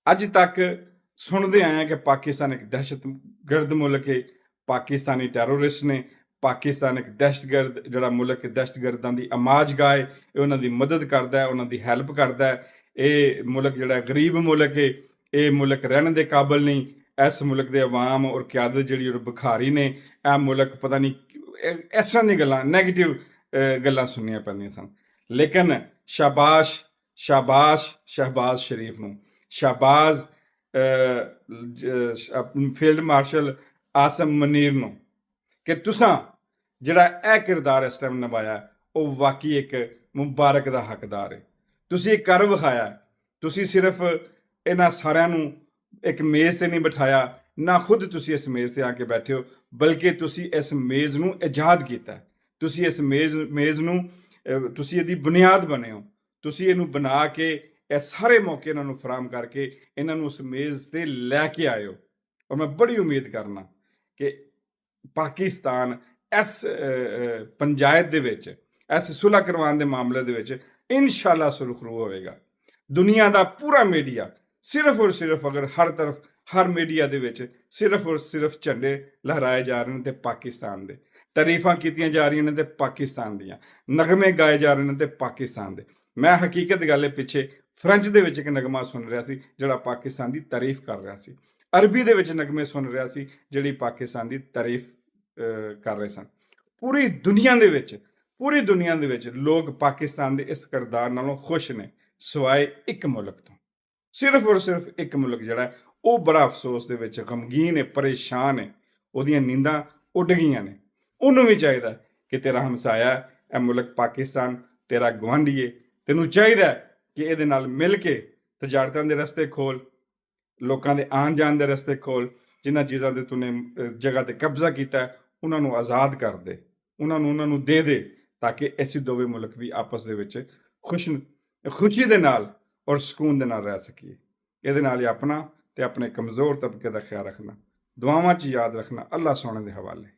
ਅੱਜ ਤੱਕ ਸੁਣਦੇ ਆਏ ਹਾਂ ਕਿ ਪਾਕਿਸਤਾਨ ਇੱਕ ਦਹਿਸ਼ਤਗਰਦ ਮੁਲਕ ਹੈ, ਪਾਕਿਸਤਾਨੀ ਟੈਰੋਰਿਸਟ ਨੇ, ਪਾਕਿਸਤਾਨ ਇੱਕ ਦਹਿਸ਼ਤਗਰਦ ਜਿਹੜਾ ਮੁਲਕ ਦਹਿਸ਼ਤਗਰਦਾਂ ਦੀ ਅਮਾਜ਼ਗਾਹ ਹੈ, ਇਹ ਉਹਨਾਂ ਦੀ ਮਦਦ ਕਰਦਾ ਹੈ, ਉਹਨਾਂ ਦੀ ਹੈਲਪ ਕਰਦਾ ਹੈ। ਇਹ ਮੁਲਕ ਜਿਹੜਾ ਗਰੀਬ ਮੁਲਕ ਹੈ, ਇਹ ਮੁਲਕ ਰਹਿਣ ਦੇ ਕਾਬਲ ਨਹੀਂ। ਇਸ ਮੁਲਕ ਦੇ ਅਵਾਮ ਔਰ ਕਿਆਦਤ ਜਿਹੜੀ ਉਹ ਭਿਖਾਰੀ ਨੇ। ਇਹ ਮੁਲਕ ਪਤਾ ਨਹੀਂ ਇਸ ਤਰ੍ਹਾਂ ਦੀਆਂ ਗੱਲਾਂ, ਨੈਗੇਟਿਵ ਗੱਲਾਂ ਸੁਣਨੀਆਂ ਪੈਂਦੀਆਂ ਸਨ। ਲੇਕਿਨ ਸ਼ਾਬਾਸ਼ ਸ਼ਾਬਾਸ਼ ਸ਼ਹਿਬਾਜ਼ ਸ਼ਰੀਫ ਨੂੰ, ਸ਼ਾਬਾਜ਼ ਫੀਲਡ ਮਾਰਸ਼ਲ ਆਸਮ ਮਨੀਰ ਨੂੰ, ਕਿ ਤੁਸਾਂ ਜਿਹੜਾ ਇਹ ਕਿਰਦਾਰ ਇਸ ਟਾਈਮ ਨਿਭਾਇਆ ਉਹ ਵਾਕਈ ਇੱਕ ਮੁਬਾਰਕ ਦਾ ਹੱਕਦਾਰ ਹੈ। ਤੁਸੀਂ ਇਹ ਕਰ ਵਿਖਾਇਆ। ਤੁਸੀਂ ਸਿਰਫ ਇਹਨਾਂ ਸਾਰਿਆਂ ਨੂੰ ਇੱਕ ਮੇਜ਼ 'ਤੇ ਨਹੀਂ ਬਿਠਾਇਆ, ਨਾ ਖੁਦ ਤੁਸੀਂ ਇਸ ਮੇਜ਼ 'ਤੇ ਆ ਕੇ ਬੈਠੇ ਹੋ, ਬਲਕਿ ਤੁਸੀਂ ਇਸ ਮੇਜ਼ ਨੂੰ ਇਜਾਦ ਕੀਤਾ। ਤੁਸੀਂ ਇਸ ਮੇਜ਼ ਨੂੰ ਤੁਸੀਂ ਇਹਦੀ ਬੁਨਿਆਦ ਬਣੇ ਹੋ। ਤੁਸੀਂ ਇਹਨੂੰ ਬਣਾ ਕੇ ਇਹ ਸਾਰੇ ਮੌਕੇ ਇਹਨਾਂ ਨੂੰ ਫਰਾਹਮ ਕਰਕੇ ਇਹਨਾਂ ਨੂੰ ਉਸ ਮੇਜ਼ 'ਤੇ ਲੈ ਕੇ ਆਏ ਹੋ। ਔਰ ਮੈਂ ਬੜੀ ਉਮੀਦ ਕਰਨਾ ਕਿ ਪਾਕਿਸਤਾਨ ਇਸ ਪੰਚਾਇਤ ਦੇ ਵਿੱਚ, ਇਸ ਸੁਲ੍ਹਾ ਕਰਵਾਉਣ ਦੇ ਮਾਮਲੇ ਦੇ ਵਿੱਚ ਇਨਸ਼ਾਅੱਲਾ ਸੁਰਖਰੂ ਹੋਵੇਗਾ। ਦੁਨੀਆ ਦਾ ਪੂਰਾ ਮੀਡੀਆ ਸਿਰਫ ਔਰ ਸਿਰਫ, ਅਗਰ ਹਰ ਤਰਫ ਹਰ ਮੀਡੀਆ ਦੇ ਵਿੱਚ ਸਿਰਫ ਔਰ ਸਿਰਫ ਝੰਡੇ ਲਹਿਰਾਏ ਜਾ ਰਹੇ ਨੇ ਤੇ ਪਾਕਿਸਤਾਨ ਦੇ, ਤਾਰੀਫਾਂ ਕੀਤੀਆਂ ਜਾ ਰਹੀਆਂ ਨੇ ਤੇ ਪਾਕਿਸਤਾਨ ਦੀਆਂ, ਨਗਮੇ ਗਾਏ ਜਾ ਰਹੇ ਨੇ ਤੇ ਪਾਕਿਸਤਾਨ ਦੇ। ਮੈਂ ਹਕੀਕਤ ਗੱਲ ਹੈ, ਪਿੱਛੇ ਫਰੈਂਚ ਦੇ ਵਿੱਚ ਇੱਕ ਨਗਮਾ ਸੁਣ ਰਿਹਾ ਸੀ ਜਿਹੜਾ ਪਾਕਿਸਤਾਨ ਦੀ ਤਾਰੀਫ ਕਰ ਰਿਹਾ ਸੀ, ਅਰਬੀ ਦੇ ਵਿੱਚ ਨਗਮੇ ਸੁਣ ਰਿਹਾ ਸੀ ਜਿਹੜੀ ਪਾਕਿਸਤਾਨ ਦੀ ਤਾਰੀਫ ਕਰ ਰਹੇ ਸਨ। ਪੂਰੀ ਦੁਨੀਆ ਦੇ ਵਿੱਚ ਲੋਕ ਪਾਕਿਸਤਾਨ ਦੇ ਇਸ ਕਿਰਦਾਰ ਨਾਲੋਂ ਖੁਸ਼ ਨੇ, ਸਿਵਾਏ ਇੱਕ ਮੁਲਕ ਤੋਂ। ਸਿਰਫ ਔਰ ਸਿਰਫ ਇੱਕ ਮੁਲਕ ਜਿਹੜਾ ਉਹ ਬੜਾ ਅਫਸੋਸ ਦੇ ਵਿੱਚ ਗਮਗੀਨ ਹੈ, ਪਰੇਸ਼ਾਨ ਹੈ, ਉਹਦੀਆਂ ਨੀਂਦਾਂ ਉੱਡ ਗਈਆਂ ਨੇ। ਉਹਨੂੰ ਵੀ ਚਾਹੀਦਾ ਕਿ ਤੇਰਾ ਹਮਸਾਇਆ ਇਹ ਮੁਲਕ ਪਾਕਿਸਤਾਨ ਤੇਰਾ ਗੁਆਂਢੀ ਹੈ, ਤੈਨੂੰ ਚਾਹੀਦਾ ਕਿ ਇਹਦੇ ਨਾਲ ਮਿਲ ਕੇ ਤਜਾਰਤਾਂ ਦੇ ਰਸਤੇ ਖੋਲ, ਲੋਕਾਂ ਦੇ ਆਉਣ ਜਾਣ ਦੇ ਰਸਤੇ ਖੋਲ। ਜਿਨ੍ਹਾਂ ਚੀਜ਼ਾਂ 'ਤੇ ਤੂੰ ਜਗ੍ਹਾ 'ਤੇ ਕਬਜ਼ਾ ਕੀਤਾ ਉਹਨਾਂ ਨੂੰ ਆਜ਼ਾਦ ਕਰ ਦੇ, ਉਹਨਾਂ ਨੂੰ ਦੇ ਦੇ, ਤਾਂ ਕਿ ਅਸੀਂ ਦੋਵੇਂ ਮੁਲਕ ਵੀ ਆਪਸ ਦੇ ਵਿੱਚ ਖੁਸ਼ੀ ਦੇ ਨਾਲ ਔਰ ਸਕੂਨ ਦੇ ਨਾਲ ਰਹਿ ਸਕੀਏ। ਇਹਦੇ ਨਾਲ ਹੀ ਆਪਣਾ ਤੇ ਆਪਣੇ ਕਮਜ਼ੋਰ ਤਬਕੇ ਦਾ ਖਿਆਲ ਰੱਖਣਾ, ਦੁਆਵਾਂ 'ਚ ਯਾਦ ਰੱਖਣਾ। ਅੱਲਾ ਸੋਹਣੇ ਦੇ ਹਵਾਲੇ।